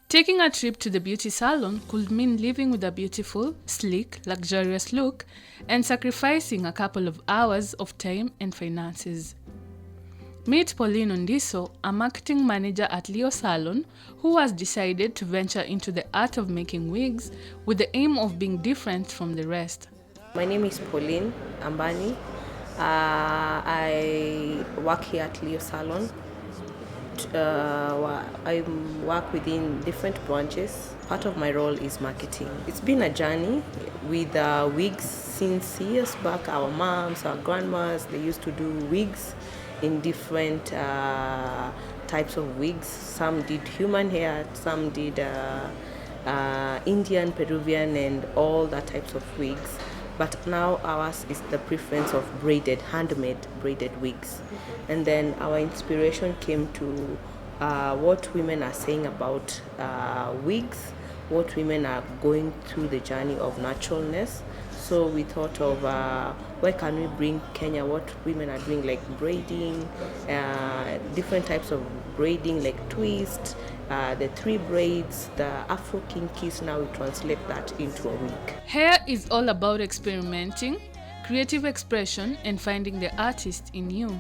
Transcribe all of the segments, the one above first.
Taking a trip to the beauty salon could mean living with a beautiful, sleek, luxurious look and sacrificing a couple of hours of time and finances. Meet Pauline Ondiso, a marketing manager at Leo Salon, who has decided to venture into the art of making wigs with the aim of being different from the rest. My name is Pauline Ambani. I work here at Leo Salon. I work within different branches. Part of my role is marketing. It's been a journey with wigs since years back. Our moms, our grandmas, they used to do wigs in different types of wigs. Some did human hair, some did Indian, Peruvian, and all that types of wigs. But now ours is the preference of braided, handmade braided wigs. And then our inspiration came to what women are saying about wigs, what women are going through the journey of naturalness. So we thought of where can we bring Kenya, what women are doing, like braiding, different types of braiding like twist, the 3 braids, the Afro kinkies. Now we translate that into a wig. Hair is all about experimenting, creative expression, and finding the artist in you.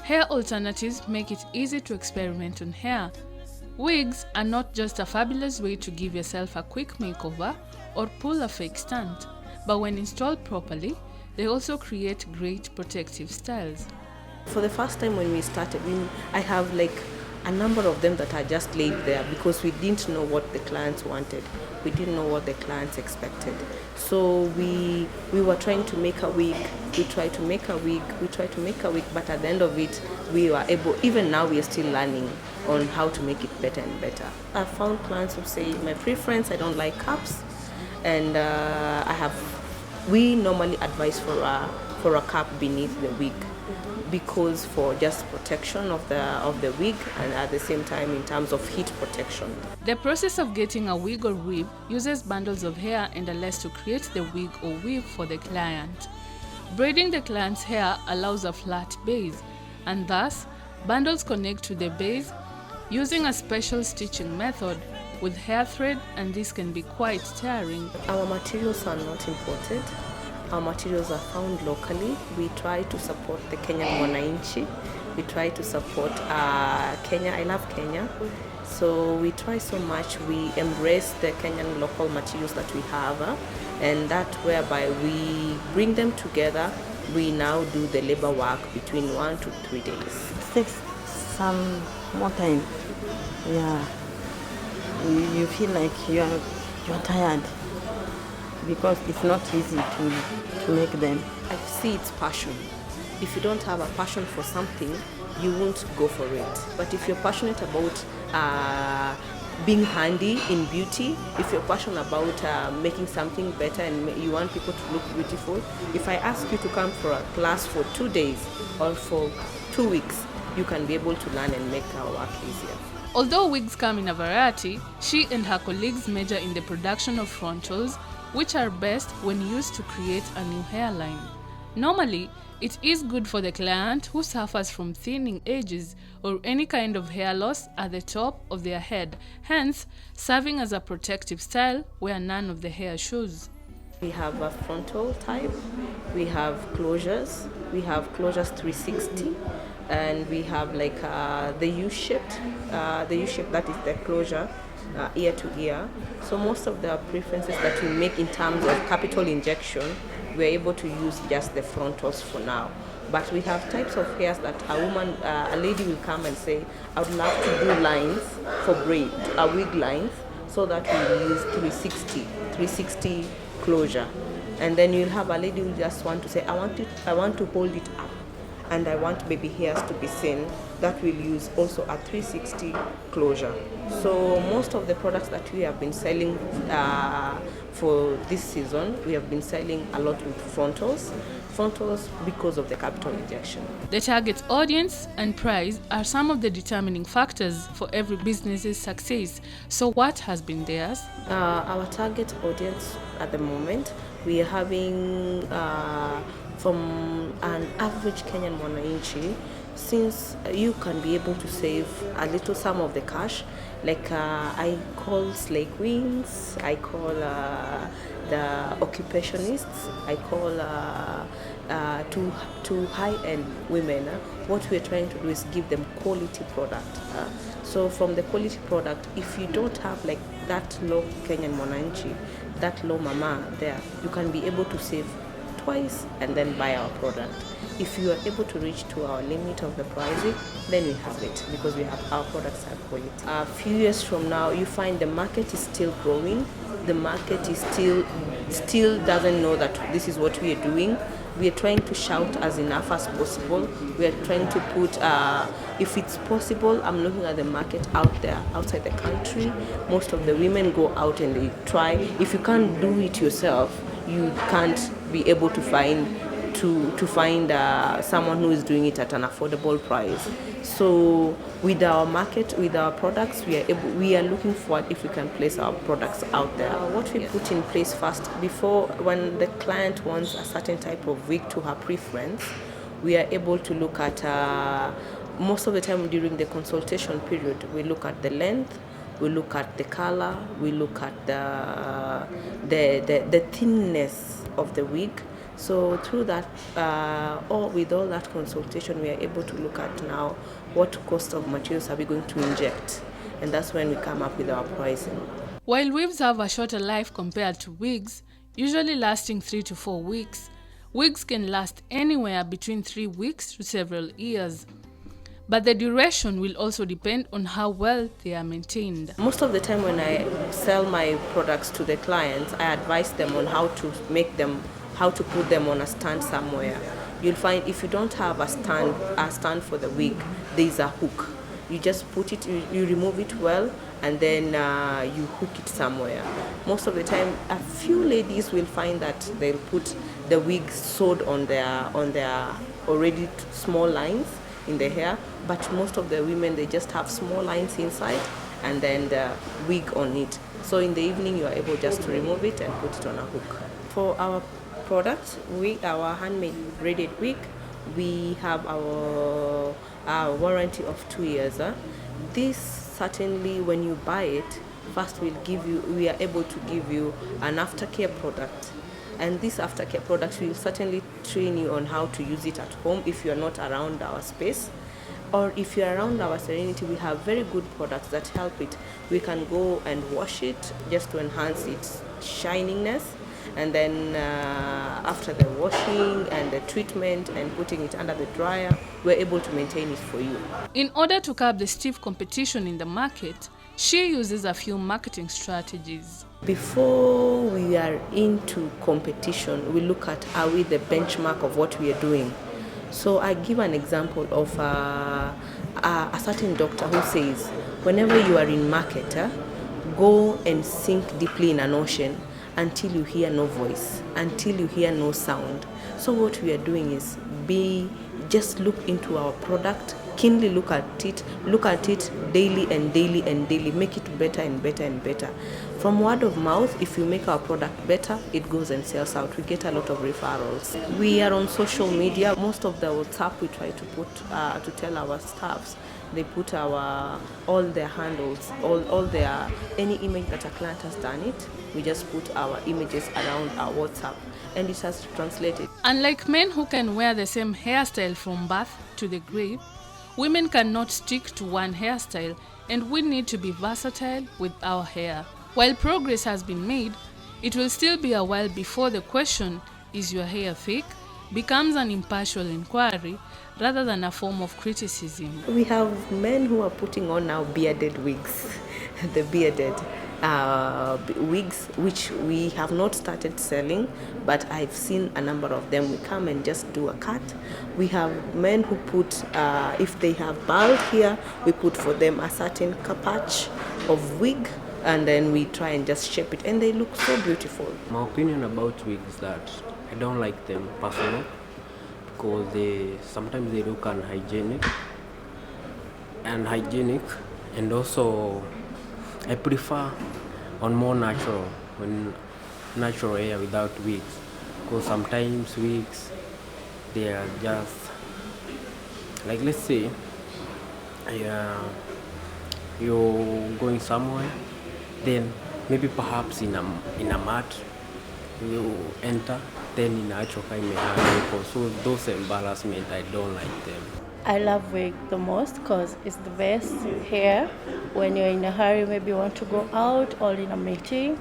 Hair alternatives make it easy to experiment on hair. Wigs are not just a fabulous way to give yourself a quick makeover or pull a fake stunt, but when installed properly, they also create great protective styles. For the first time when we started, I have like a number of them that are just laid there because we didn't know what the clients wanted. We didn't know what the clients expected. So we were trying to make a wig, we tried to make a wig, but at the end of it, we were able, even now we are still learning on how to make it better and better. I found clients who say, my preference, I don't like caps, and we normally advise for a cap beneath the wig, because for just protection of the wig, and at the same time in terms of heat protection. The process of getting a wig or weave uses bundles of hair and a lace to create the wig or weave for the client. Braiding the client's hair allows a flat base, and thus bundles connect to the base using a special stitching method with hair thread, and this can be quite tiring. Our materials are not imported. Our materials are found locally. We try to support the Kenyan Mwananchi. We try to support Kenya. I love Kenya. So we try so much. We embrace the Kenyan local materials that we have, and that whereby we bring them together. We now do the labor work between 1 to 3 days. It takes some more time. Yeah. You feel like you're tired because it's not easy to make them. I see it's passion. If you don't have a passion for something, you won't go for it. But if you're passionate about being handy in beauty, if you're passionate about making something better and you want people to look beautiful, if I ask you to come for a class for 2 days or for 2 weeks, you can be able to learn and make our work easier. Although wigs come in a variety, she and her colleagues major in the production of frontals, which are best when used to create a new hairline. Normally, it is good for the client who suffers from thinning edges or any kind of hair loss at the top of their head, hence serving as a protective style where none of the hair shows. We have a frontal type, we have closures 360, and we have like the U-shaped, that is the closure ear to ear. So most of the preferences that we make in terms of capital injection, we're able to use just the frontals for now. But we have types of hairs that a lady will come and say, I would love to do lines for braid, wig lines, so that we will use 360 closure. And then you'll have a lady who just want to say, I want to hold it up, and I want baby hairs to be seen. That will use also a 360 closure. So most of the products that we have been selling for this season, we have been selling a lot with frontals because of the capital injection. The target audience and price are some of the determining factors for every business's success. So what has been theirs? Our target audience at the moment, we are having from an average Kenyan Mwananchi since you can be able to save a little sum of the cash, like I call slay queens, I call the occupationists, I call to high-end women. What we're trying to do is give them quality product. So from the quality product, if you don't have like that low Kenyan Monanchi, that low mama there, you can be able to save twice and then buy our product. If you are able to reach to our limit of the pricing, then we have it, because we have our products have quality. A few years from now, you find the market is still growing. The market is still doesn't know that this is what we are doing. We are trying to shout as enough as possible. We are trying to put, if it's possible, I'm looking at the market out there, outside the country. Most of the women go out and they try. If you can't do it yourself, you can't be able to find someone who is doing it at an affordable price. So with our market, with our products, we are looking forward if we can place our products out there. What we put in place first, before, when the client wants a certain type of wig to her preference, we are able to look at, most of the time during the consultation period, we look at the length, we look at the color, we look at the thinness of the wig. So through that, with all that consultation, we are able to look at now what cost of materials are we going to inject, and that's when we come up with our pricing. While weaves have a shorter life compared to wigs, usually lasting 3 to 4 weeks, wigs can last anywhere between 3 weeks to several years. But the duration will also depend on how well they are maintained. Most of the time when I sell my products to the clients, I advise them on how to put them on a stand somewhere. You'll find if you don't have a stand for the wig, there's a hook. You just put it, you remove it well, and then you hook it somewhere. Most of the time, a few ladies will find that they'll put the wig sewed on their already small lines in the hair, but most of the women, they just have small lines inside and then the wig on it. So in the evening, you are able just to remove it and put it on a hook. For our product, our handmade braided wig, we have our warranty of 2 years. This certainly, when you buy it, first we are able to give you an aftercare product. And this aftercare product will certainly train you on how to use it at home if you're not around our space. Or if you're around our Serenity, we have very good products that help it. We can go and wash it just to enhance its shininess. And then after the washing and the treatment and putting it under the dryer, we're able to maintain it for you. In order to curb the stiff competition in the market, she uses a few marketing strategies. Before we are into competition, we look at, are we the benchmark of what we are doing? So I give an example of a certain doctor who says, whenever you are in market, go and sink deeply in an ocean until you hear no voice, until you hear no sound. So what we are doing is just look into our product, keenly look at it daily and daily and daily, make it better and better and better. From word of mouth, if you make our product better, it goes and sells out. We get a lot of referrals. We are on social media. Most of the WhatsApp we try to put to tell our staffs. They put all their handles, all their, any image that a client has done it, we just put our images around our WhatsApp, and it has translated. Unlike men who can wear the same hairstyle from birth to the grave, women cannot stick to one hairstyle, and we need to be versatile with our hair. While progress has been made, it will still be a while before the question, is your hair fake, becomes an impartial inquiry rather than a form of criticism. We have men who are putting on now bearded wigs, the bearded wigs, which we have not started selling, but I've seen a number of them. We come and just do a cut. We have men who put, if they have bald here, we put for them a certain patch of wig, and then we try and just shape it, and they look so beautiful. My opinion about wigs is that I don't like them personally, because sometimes they look unhygienic, and also I prefer on more natural hair without wigs, because sometimes wigs, they are just Like let's say you're going somewhere, then maybe perhaps in a mat you enter, then in actual time may have you. So those embarrassment, I don't like them. I love wig the most because it's the best hair when you're in a hurry, maybe you want to go out or in a meeting.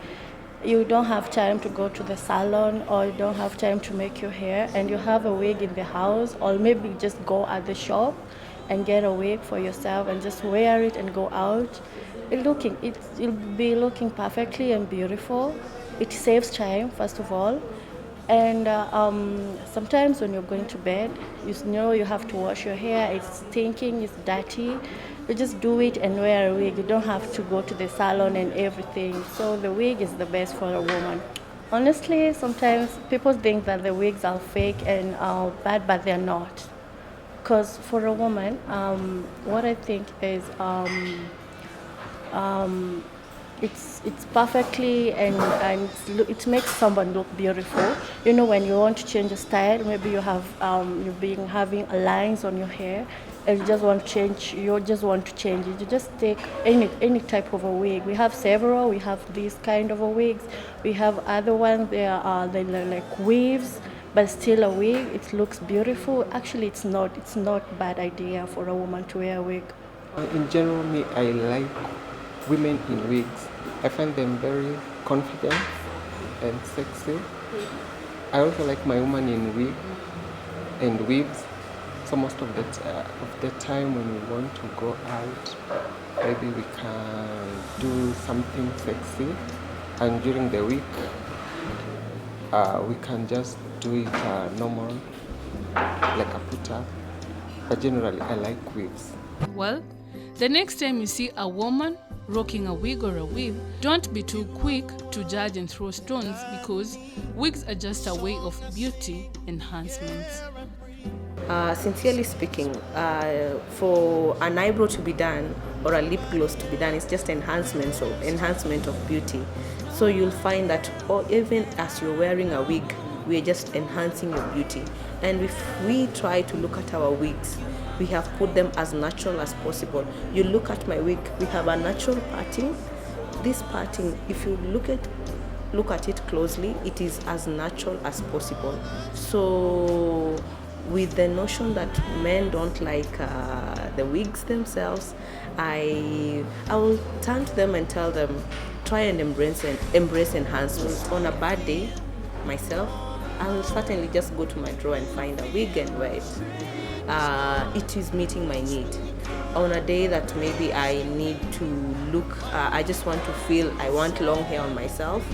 You don't have time to go to the salon or you don't have time to make your hair and you have a wig in the house, or maybe just go at the shop and get a wig for yourself and just wear it and go out. It'll be looking perfectly and beautiful. It saves time, first of all. And sometimes when you're going to bed, you know you have to wash your hair, it's stinking, it's dirty. You just do it and wear a wig. You don't have to go to the salon and everything. So the wig is the best for a woman. Honestly, sometimes people think that the wigs are fake and bad, but they're not. Because for a woman, what I think is it's perfectly and it makes someone look beautiful. You know, when you want to change a style, maybe you have you've been having lines on your hair, and you just want to change. You just want to change it. You just take any type of a wig. We have several. We have these kind of a wigs. We have other ones. They are like weaves, but still a wig. It looks beautiful. Actually, it's not bad idea for a woman to wear a wig. In general, me, I like women in wigs. I find them very confident and sexy. I also like my woman in wig and weaves. So most of the time when we want to go out, maybe we can do something sexy, and during the week we can just do it normal, like a put-up. But generally, I like wigs. Well, the next time you see a woman rocking a wig or a weave, don't be too quick to judge and throw stones, because wigs are just a way of beauty enhancements. Sincerely speaking, for an eyebrow to be done or a lip gloss to be done, it's just enhancement of beauty. So you'll find that even as you're wearing a wig, we're just enhancing your beauty. And if we try to look at our wigs, we have put them as natural as possible. You look at my wig, we have a natural parting. This parting, if you look at it closely, it is as natural as possible. So with the notion that men don't like the wigs themselves, I will turn to them and tell them, try and embrace enhancements. On a bad day, myself, I will certainly just go to my drawer and find a wig and wear it. It is meeting my need. On a day that maybe I need to look, I just want to feel, I want long hair on myself,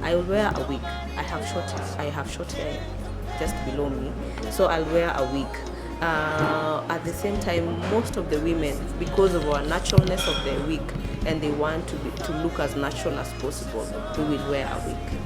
I will wear a wig. I have short hair just below me, so I'll wear a wig. At the same time, most of the women, because of our naturalness of their wig, and they want to look as natural as possible, we will wear a wig.